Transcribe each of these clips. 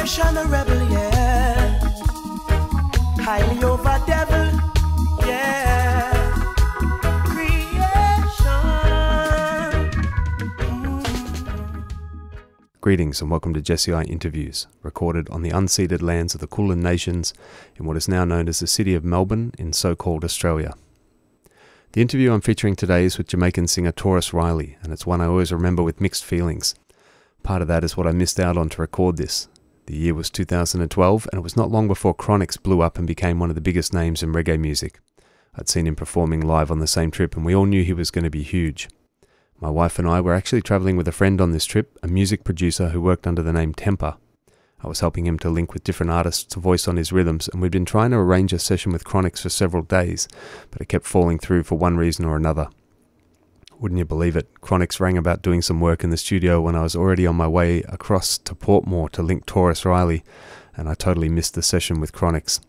Creation a rebel, yeah. Highly over devil, yeah. Greetings and welcome to Jesse I Interviews, recorded on the unceded lands of the Kulin Nations in what is now known as the city of Melbourne in so-called Australia. The interview I'm featuring today is with Jamaican singer Tarrus Riley, and it's one I always remember with mixed feelings. Part of that is what I missed out on to record this. The year was 2012, and it was not long before Chronixx blew up and became one of the biggest names in reggae music. I'd seen him performing live on the same trip, and we all knew he was going to be huge. My wife and I were actually travelling with a friend on this trip, a music producer who worked under the name Temper. I was helping him to link with different artists to voice on his rhythms, and we'd been trying to arrange a session with Chronixx for several days, but it kept falling through for one reason or another. Wouldn't you believe it, Chronixx rang about doing some work in the studio when I was already on my way across to Portmore to link Tarrus Riley, and I totally missed the session with Chronixx.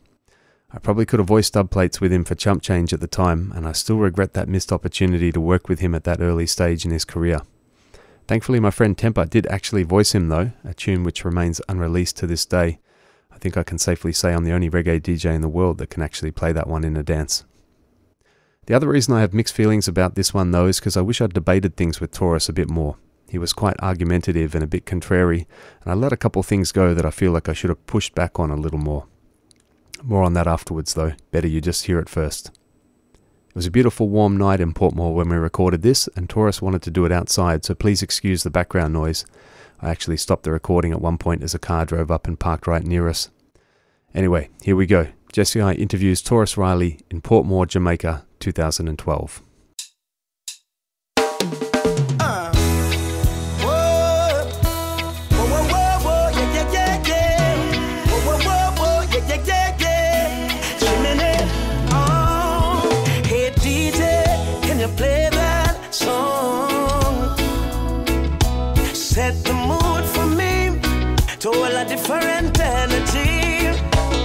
I probably could have voiced dubplates with him for chump change at the time, and I still regret that missed opportunity to work with him at that early stage in his career. Thankfully my friend Temper did actually voice him though, a tune which remains unreleased to this day. I think I can safely say I'm the only reggae DJ in the world that can actually play that one in a dance. The other reason I have mixed feelings about this one though is because I wish I'd debated things with Tarrus a bit more. He was quite argumentative and a bit contrary, and I let a couple things go that I feel like I should have pushed back on a little more. More on that afterwards though, better you just hear it first. It was a beautiful warm night in Portmore when we recorded this, and Tarrus wanted to do it outside, so please excuse the background noise. I actually stopped the recording at one point as a car drove up and parked right near us. Anyway, here we go. Jesse I interviews Tarrus Riley in Portmore, Jamaica, 2012. Play that song. Set the mood for me to all a different energy.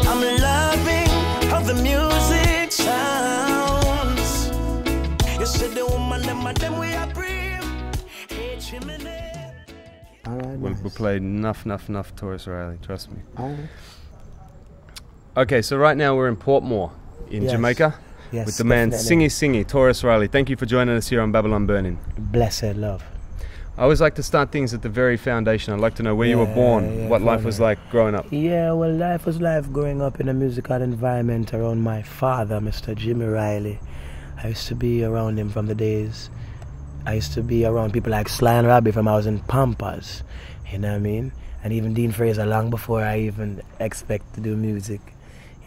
I'm loving how the music sounds. You said the woman, them we are brave. Hey, chimney. Alright, we played enough Tarrus Riley, trust me. Alright. Okay, so right now we're in Portmore in Jamaica. Yes, with the man Singy, Tarrus Riley. Thank you for joining us here on Babylon Burning. Blessed love. I always like to start things at the very foundation. I'd like to know where you were born, what life was like growing up. Yeah, well, life was life growing up in a musical environment around my father, Mr. Jimmy Riley. I used to be around him from the days. I used to be around people like Sly and Robbie from I was in Pampas. You know what I mean? And even Dean Fraser long before I even expect to do music,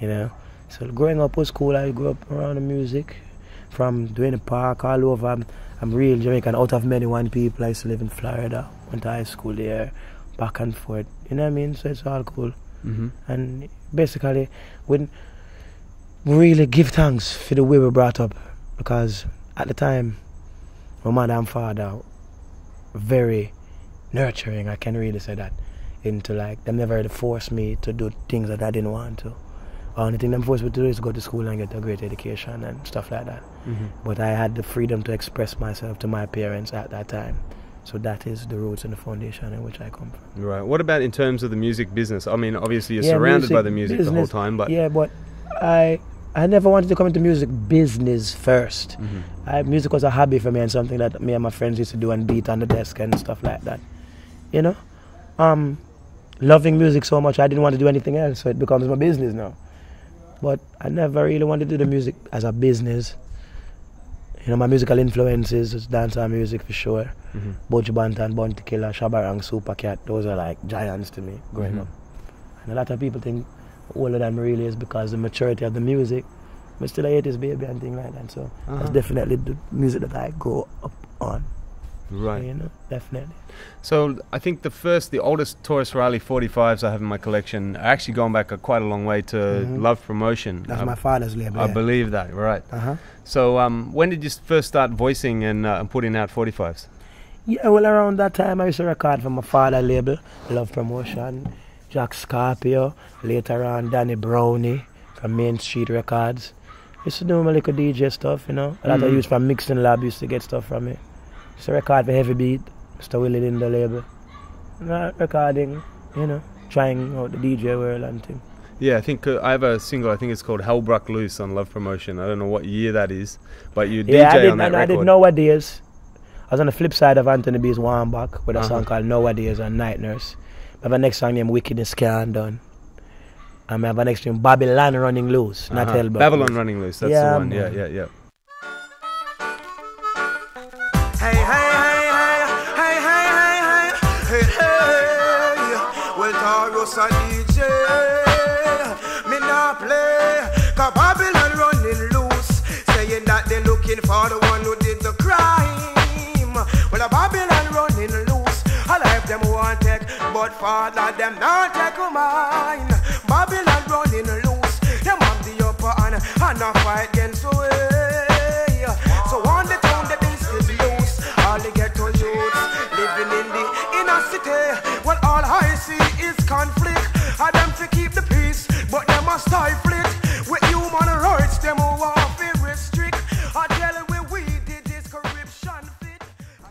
you know? So growing up was cool. I grew up around the music, from doing the park all over. I'm real Jamaican, out of many one people. I used to live in Florida, went to high school there, back and forth. You know what I mean? So it's all cool. Mm-hmm. And basically, we really give thanks for the way we brought up, because at the time, my mother and father were very nurturing. I can really say that. Into like, them never really forced me to do things that I didn't want to. The only thing them forced me to do is go to school and get a great education and stuff like that. Mm-hmm. But I had the freedom to express myself to my parents at that time. So that is the roots and the foundation in which I come from. Right. What about in terms of the music business? I mean, obviously you're surrounded by the music business, the whole time, but... Yeah, but I never wanted to come into music business first. Mm-hmm. Music was a hobby for me and something that me and my friends used to do and beat on the desk and stuff like that. You know? Loving music so much, I didn't want to do anything else, so it becomes my business now. But I never really wanted to do the music as a business. You know, my musical influences is dancehall music for sure. Mm-hmm. Buju Banton, Bounty Killer, Shabarang, Supercat, those are like giants to me growing up. And a lot of people think older than me really is because the maturity of the music. But still I hate this baby and things like that. So that's definitely the music that I grow up on. Right. You know, definitely. So I think the oldest Tarrus Riley 45s I have in my collection are actually going back quite a long way to Love Promotion. That's my father's label. I believe that, right. So when did you first start voicing and putting out 45s? Yeah, well, around that time I used to record for my father's label, Love Promotion, Jack Scorpio, later on Danny Brownie from Main Street Records. I used to do my little DJ stuff, you know. A lot of youth from Mixing Lab used to get stuff from me. Used to record for Heavy Beat, Mr. Willie in the label. Recording, you know, trying out the DJ world and thing. Yeah, I think I have a single. I think it's called Hell Broke Loose on Love Promotion. I don't know what year that is, but you DJ on that record. I did Nowadays. I was on the flip side of Anthony B's Warmbach with a song called Nowadays and Night Nurse. I have a next song named Wickedness Can't Done. I have a next tune, Babylon Running Loose, not Hell Broke Babylon Loose. Running Loose, that's the one. Man. Yeah. Hey, hey, hey, hey, hey, hey, hey, hey, hey. Well, Tarrus a DJ, me not play. 'Cause Babylon running loose, saying that they're looking for the one who did the crime. Well, a Babylon running loose, I like them want take, but Father them not take mine. Babylon running loose, them have the upper hand and a fight against the way. So on the town the beast is loose, all the ghetto youths living in the inner city. Well, all I see is conflict, and them to keep the peace, but them must stifle it. With human rights, them who want to restrict. I tell you we did this corruption fit.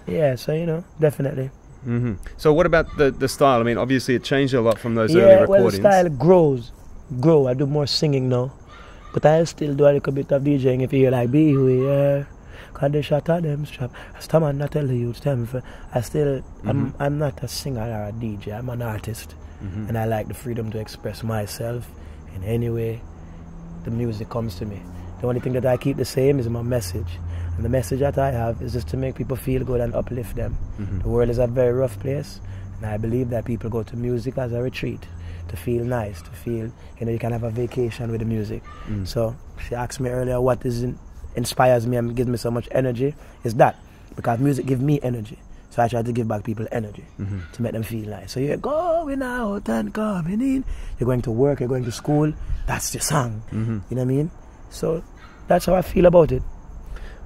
Yeah, so you know, definitely. So what about the style? I mean, obviously it changed a lot from those early recordings. Well, the style grow. I do more singing now, but I still do a little bit of DJing. If you hear like be who we are, 'cause they shot at them strap. I man not tell the youth them. I still I'm not a singer or a DJ. I'm an artist, and I like the freedom to express myself in any way the music comes to me. The only thing that I keep the same is my message. And the message that I have is just to make people feel good and uplift them. The world is a very rough place, and I believe that people go to music as a retreat, to feel nice, to feel, you know, you can have a vacation with the music. So she asked me earlier what inspires me and gives me so much energy, is that, because music gives me energy. So I try to give back people energy to make them feel nice. So you're going out and coming in, you're going to work, you're going to school, that's your song. You know what I mean? So that's how I feel about it.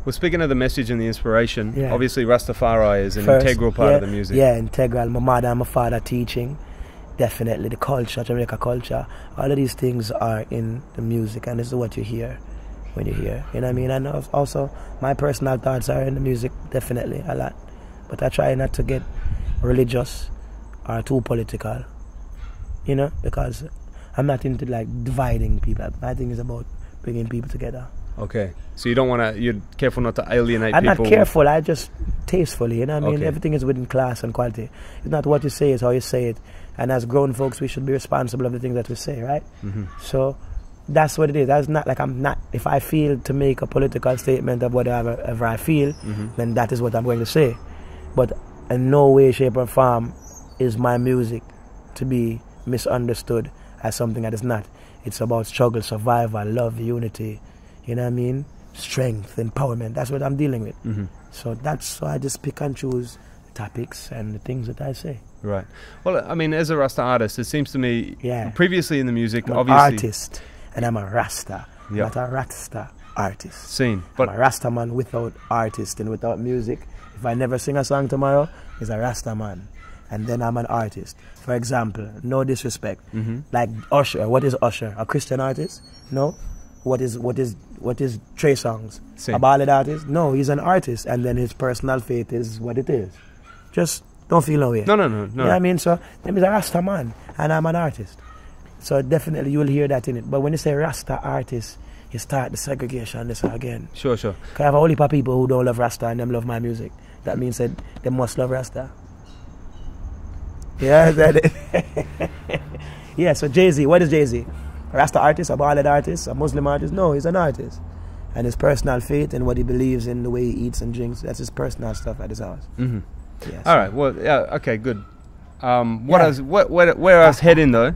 Well, speaking of the message and the inspiration, obviously Rastafari is an integral part of the music. Yeah, integral. My mother and my father teaching, definitely the culture, Jamaica culture. All of these things are in the music, and this is what you hear when you hear. You know what I mean? And also, my personal thoughts are in the music, definitely, a lot. But I try not to get religious or too political, you know, because I'm not into like dividing people. My thing is about bringing people together. Okay, so you don't want to, you're careful not to alienate people. I'm not careful, I just tastefully, you know what I mean? Everything is within class and quality. It's not what you say, it's how you say it. And as grown folks, we should be responsible of the things that we say, right? So that's what it is. That's not like I'm not, if I feel to make a political statement of whatever I feel, then that is what I'm going to say. But in no way, shape or form is my music to be misunderstood as something that is not. It's about struggle, survival, love, unity, you know what I mean? Strength, empowerment. That's what I'm dealing with. So I just pick and choose the topics and the things that I say. Right. Well, I mean, as a Rasta artist, it seems to me, previously in the music, I'm obviously... an artist, and I'm a Rasta, not a Rasta artist. But I'm a Rasta man without artist and without music. If I never sing a song tomorrow, it's a Rasta man. And then I'm an artist. For example, no disrespect. Like Usher. What is Usher? A Christian artist? No. What is Trey Songz? A ballad artist? No, he's an artist, and then his personal faith is what it is. Just don't feel no way. No. You know what I mean? So he's a Rasta man, and I'm an artist. So definitely you will hear that in it. But when you say Rasta artist, you start the segregation this again. Sure. Because I have a whole heap of people who don't love Rasta and them love my music. That means that they must love Rasta. Yeah, yeah. So Jay-Z, what is Jay-Z? A Rasta artist, a ballad artist, a Muslim artist? No, he's an artist. And his personal faith and what he believes in, the way he eats and drinks, that's his personal stuff at his house. Yes. All right, well, yeah, okay, good. Where I was heading though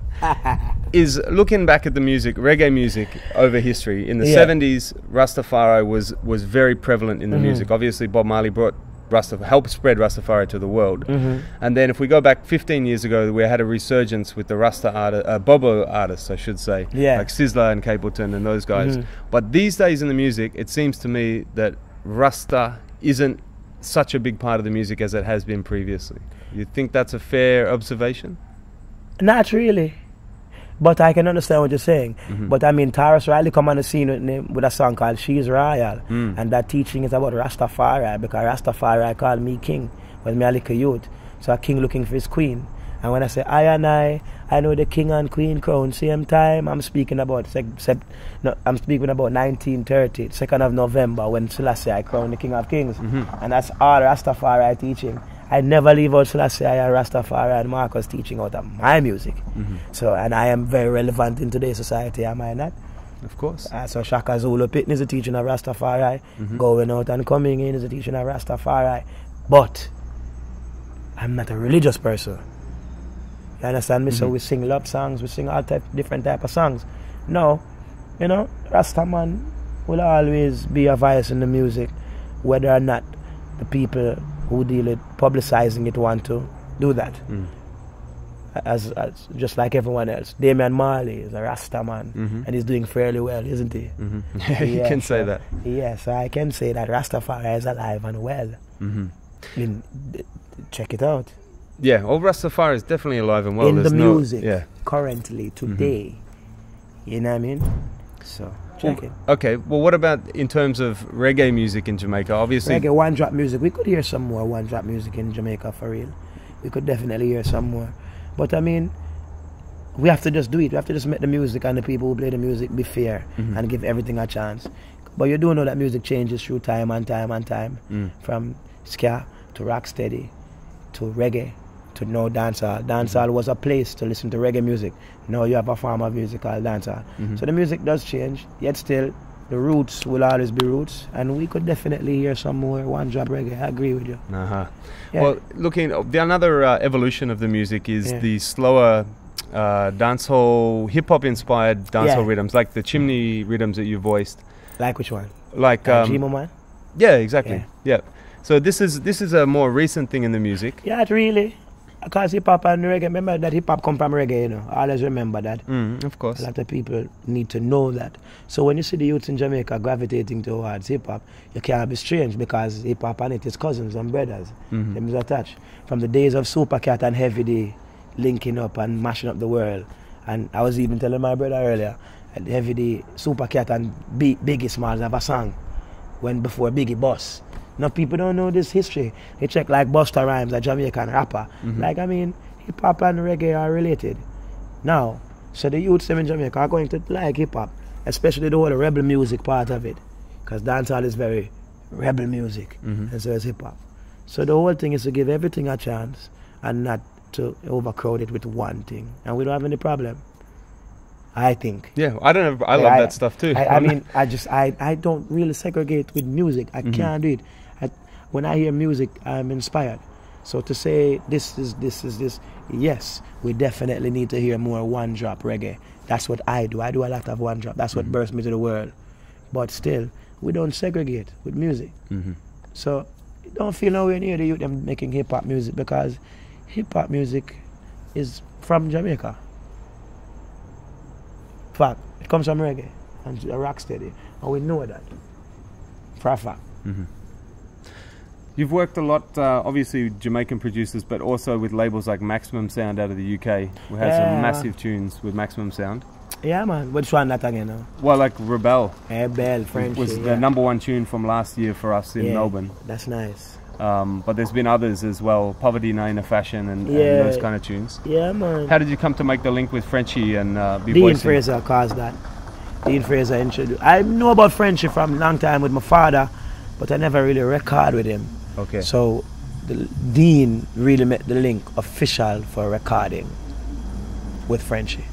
is looking back at the music, reggae music over history. In the 70s, Rastafari was very prevalent in the music. Obviously, Bob Marley helped spread Rastafari to the world. And then if we go back 15 years ago, we had a resurgence with the Bobo artists, I should say, like Sizzla and Capleton and those guys. But these days in the music, it seems to me that Rasta isn't such a big part of the music as it has been previously. You think that's a fair observation? Not really. But I can understand what you're saying. But I mean, Tarrus Riley come on the scene with a song called She's Royal. And that teaching is about Rastafari, because Rastafari called me king when me a little youth. So a king looking for his queen. And when I say I know the king and queen crown same time. I'm speaking about I'm speaking about 1930, 2nd of November, when Selassie I crowned the king of kings, and that's all Rastafari teaching. I never leave out Selassie and Rastafari and Marcus teaching out of my music. So, and I am very relevant in today's society, am I not? Of course. So Shaka Zulu Pitney is a teaching of Rastafari. Going out and coming in is a teaching of Rastafari. But I'm not a religious person. You understand me? So we sing love songs, we sing all different type of songs. No, you know, Rastaman will always be a voice in the music, whether or not the people who deal with publicizing it want to do that. As just like everyone else. Damian Marley is a Rastaman, and he's doing fairly well, isn't he? You can say that. Yes, I can say that Rastafari is alive and well. Check it out. Yeah, well, Rastafari is definitely alive and well. In the music, yeah. currently, today. You know what I mean? So, check it. Okay, well, what about in terms of reggae music in Jamaica? Obviously, reggae, one drop music. We could hear some more one drop music in Jamaica, for real. We could definitely hear some more. But I mean, we have to just do it. We have to just make the music and the people who play the music be fair and give everything a chance. But you do know that music changes through time and time and time. From ska to rocksteady to reggae to now dancehall. Dancehall was a place to listen to reggae music. Now you have a form of music called dancehall. So the music does change, yet still the roots will always be roots, and we could definitely hear some more one drop reggae. I agree with you. Yeah. Well, another evolution of the music is the slower dancehall, hip-hop inspired dancehall rhythms, like the chimney rhythms that you voiced. Like which one? Like Gmo Man? Yeah, exactly. Yeah. So this is a more recent thing in the music. Yeah, it really. Because hip-hop and reggae, remember that hip-hop come from reggae, you know. Always remember that. Of course. A lot of people need to know that. So when you see the youths in Jamaica gravitating towards hip-hop, you can't be strange, because hip-hop and it is cousins and brothers. Them is attached. From the days of Supercat and Heavy D linking up and mashing up the world. And I was even telling my brother earlier, Heavy D, Supercat and Biggie Smalls have a song before Biggie Boss. Now people don't know this history. They check like Busta Rhymes, a Jamaican rapper. Like, I mean, hip-hop and reggae are related. Now, so the youths in Jamaica are going to like hip-hop, especially the whole rebel music part of it. Because dancehall is very rebel music, and so is hip-hop. So the whole thing is to give everything a chance and not to overcrowd it with one thing. And we don't have any problem, I think. Yeah, I don't know. I love that stuff too. I mean, I don't really segregate with music. I can't do it. When I hear music, I'm inspired. So to say this is this, yes, we definitely need to hear more one drop reggae. That's what I do. I do a lot of one drop. That's what birthed me to the world. But still, we don't segregate with music. So don't feel nowhere near the youth them making hip hop music, because hip hop music is from Jamaica. In fact, it comes from reggae and rocksteady, and we know that for a fact. You've worked a lot, obviously with Jamaican producers, but also with labels like Maximum Sound out of the UK. We had some massive tunes with Maximum Sound. Yeah, man. Which one that again now? Well, like Rebel. Rebel, French. Was the #1 tune from last year for us in Melbourne. That's nice. But there's been others as well, Poverty Nine a Fashion and those kind of tunes. Yeah, man. How did you come to make the link with Frenchie and be Dean voicing? Fraser caused that. Dean Fraser introduced. I know about Frenchie from a long time with my father, but I never really record with him. Okay. So Dean really made the link official for recording with Frenchie.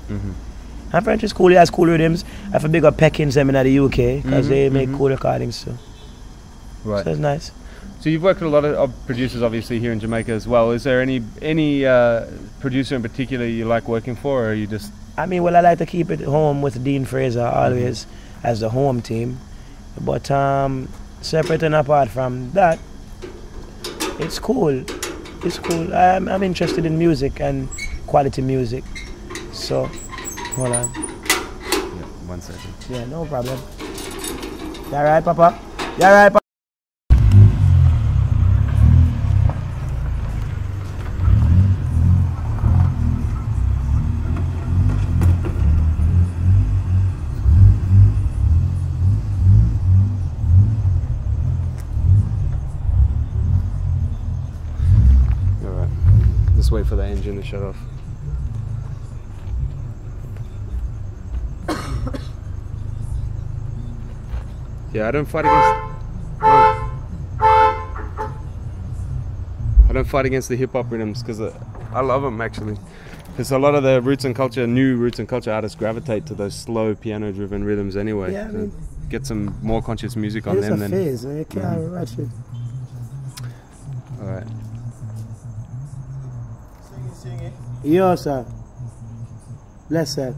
And Frenchie's cool. He has cool rhythms. I have a big up Peckins them in the UK, because they make cool recordings too. Right. So it's nice. So you've worked with a lot of producers, obviously, here in Jamaica as well. Is there any producer in particular you like working for, or are you just... I mean, well, I like to keep it home with Dean Fraser always as the home team. But separate and apart from that, it's cool. It's cool. I'm interested in music and quality music. So, hold on. Yeah, 1 second. Yeah, no problem. You alright, Papa? You alright, Papa? Just wait for the engine to shut off. Yeah, I don't fight against the hip hop rhythms because I love them actually. Because a lot of the new roots and culture artists gravitate to those slow piano-driven rhythms anyway. Yeah, I mean, get some more conscious music on them. It's a phase, man. You can't rush it. All right. Sing it. Yo, sir. Bless it.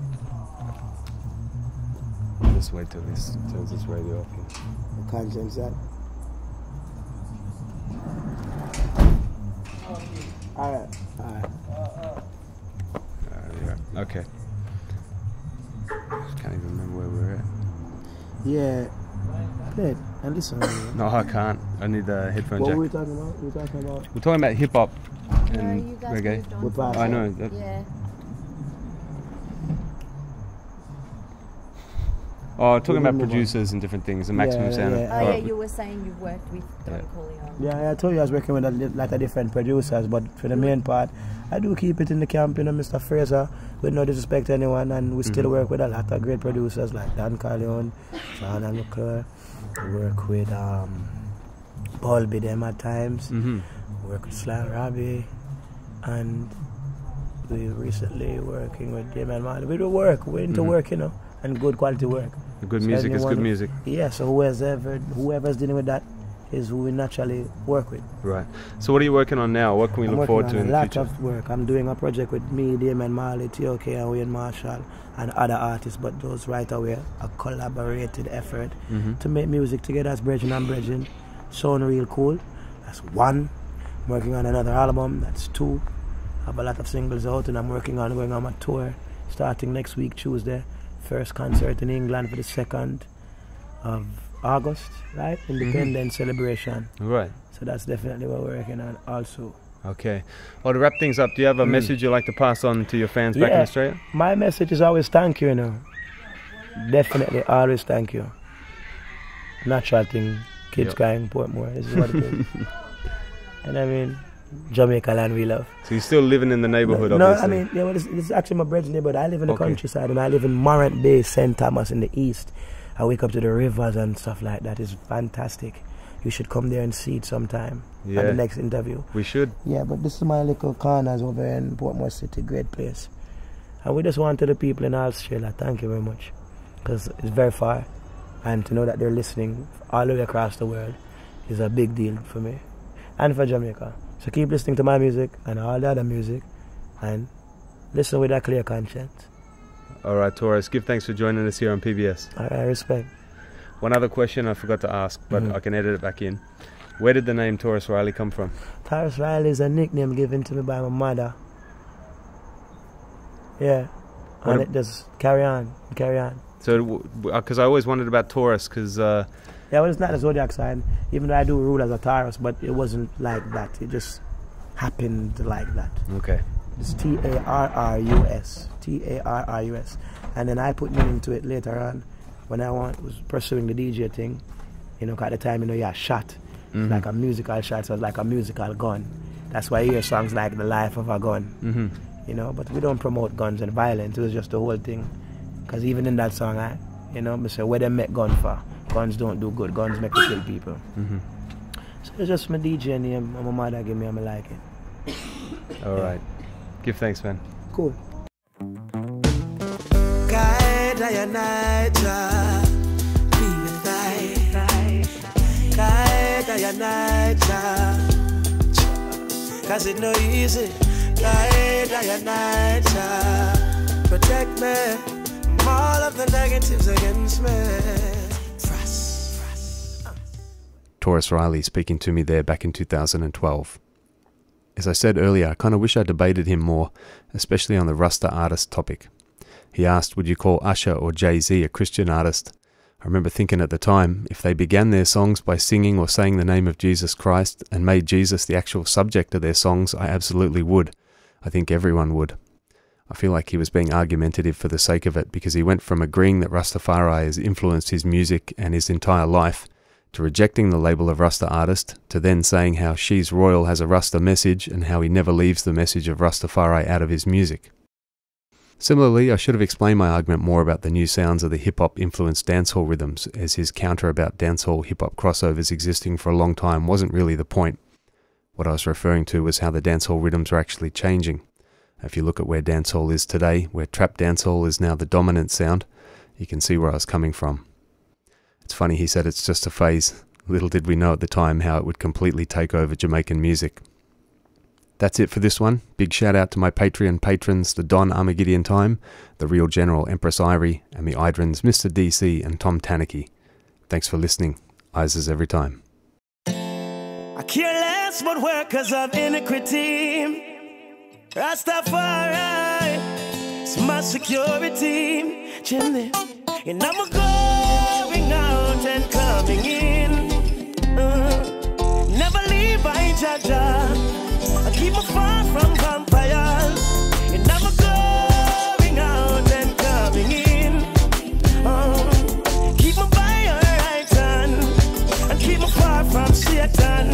Just wait till this turns this radio off. Conscience, that. Alright. Yeah. Okay. Just can't even remember where we're at. Yeah. Play it and listen. No, I can't. I need the headphone jack. What were we talking about? We're talking about hip hop and you guys reggae. moved on. I know. Yeah. Oh, talking about producers and different things, and maximum sound. Oh yeah, you were saying you've worked with Don Corleone. Yeah, I told you I was working with a lot of different producers, but for the main part, I do keep it in the camp, you know, Mr. Fraser, with no disrespect to anyone, and we still work with a lot of great producers like Don Corleone, Sean and McClure. We work with Paul Bidem at times. We work with Sly Robbie, and we recently working with Jamaican Marley. We do work. We're into work, you know, and good quality work. Good music is good music. Yeah, so whoever's dealing with that is who we naturally work with. Right. So what are you working on now? What can we look forward to in the future? A lot of work. I'm doing a project with me, Damon Marley, T.O.K. and Wayne Marshall and other artists, but those right away, a collaborated effort to make music together as brethren and brethren. Sound real cool. That's one. I'm working on another album. That's two. I have a lot of singles out and I'm going on my tour starting next week, Tuesday. First concert in England for the 2nd of August, right? Independence celebration. Right. So that's definitely what we're working on also. Okay. Well, to wrap things up, do you have a message you'd like to pass on to your fans back in Australia? My message is always thank you, you know. Definitely always thank you. Natural thing, kids crying Portmore, this is what it is. And I mean, Jamaica land we love. So you're still living in the neighborhood, obviously? No, I mean, yeah, well, it's actually my brother's neighborhood. I live in the countryside and I live in Morant Bay, St. Thomas in the east. I wake up to the rivers and stuff like that. It's fantastic. You should come there and see it sometime at the next interview. We should. Yeah, but this is my little corners over in Portmore City, great place. And we just want to the people in Australia, thank you very much. Because it's very far. And to know that they're listening all the way across the world is a big deal for me. And for Jamaica. So keep listening to my music and all the other music and listen with a clear conscience. All right, Tarrus, give thanks for joining us here on PBS. All right, respect. One other question I forgot to ask, but I can edit it back in. Where did the name Tarrus Riley come from? Tarrus Riley is a nickname given to me by my mother. Yeah, and it just carry on. So, because I always wondered about Taurus, because... yeah, well, it's not a zodiac sign, even though I do rule as a Taurus, but it wasn't like that. It just happened like that. Okay. It's Tarrus. Tarrus. And then I put meaning to it later on when I was pursuing the DJ thing. You know, at the time, you know, yeah, shot. Like a musical shot, so it's like a musical gun. That's why you hear songs like The Life of a Gun. You know, but we don't promote guns and violence. It was just the whole thing. Because even in that song, I say, where they make gun for? Guns don't do good. Guns make you kill people. So it's just my DJ name. My mother gave me and I like it. All right. Give thanks, man. Cool. Cause it no easy. Protect me from all of the negatives against me. Tarrus Riley speaking to me there back in 2012. As I said earlier, I kind of wish I debated him more, especially on the Rasta artist topic. He asked, would you call Usher or Jay-Z a Christian artist? I remember thinking at the time, if they began their songs by singing or saying the name of Jesus Christ and made Jesus the actual subject of their songs, I absolutely would. I think everyone would. I feel like he was being argumentative for the sake of it, because he went from agreeing that Rastafari has influenced his music and his entire life to rejecting the label of Rasta artist, to then saying how She's Royal has a Rasta message and how he never leaves the message of Rastafari out of his music. Similarly, I should have explained my argument more about the new sounds of the hip-hop influenced dancehall rhythms, as his counter about dancehall hip-hop crossovers existing for a long time wasn't really the point. What I was referring to was how the dancehall rhythms are actually changing. If you look at where dancehall is today, where trap dancehall is now the dominant sound, you can see where I was coming from. It's funny he said it's just a phase. Little did we know at the time how it would completely take over Jamaican music. That's it for this one. Big shout out to my Patreon patrons, the Don Armageddon Time, the Real General Empress Irie, and the Idrans Mr. DC and Tom Tanaki. Thanks for listening. Ises every time. I care less but workers of iniquity. Rastafari, it's my security. Chimney, and I'm going out and coming in. Never leave by Jaja. I keep me far from vampires. And I'm going out and coming in. Keep me by your right hand. And keep me far from Satan.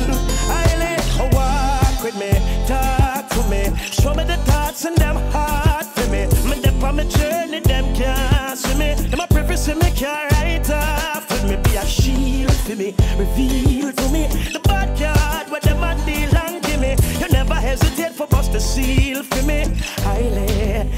I let walk with me, talk to me. Show me the thoughts and them hard for me. Me dip on my journey, them can't see me. Them a preface to me, can't write off with me. Be a shield for me, reveal to me the bad card, what them a deal and give me. You never hesitate for bust the seal for me. I lay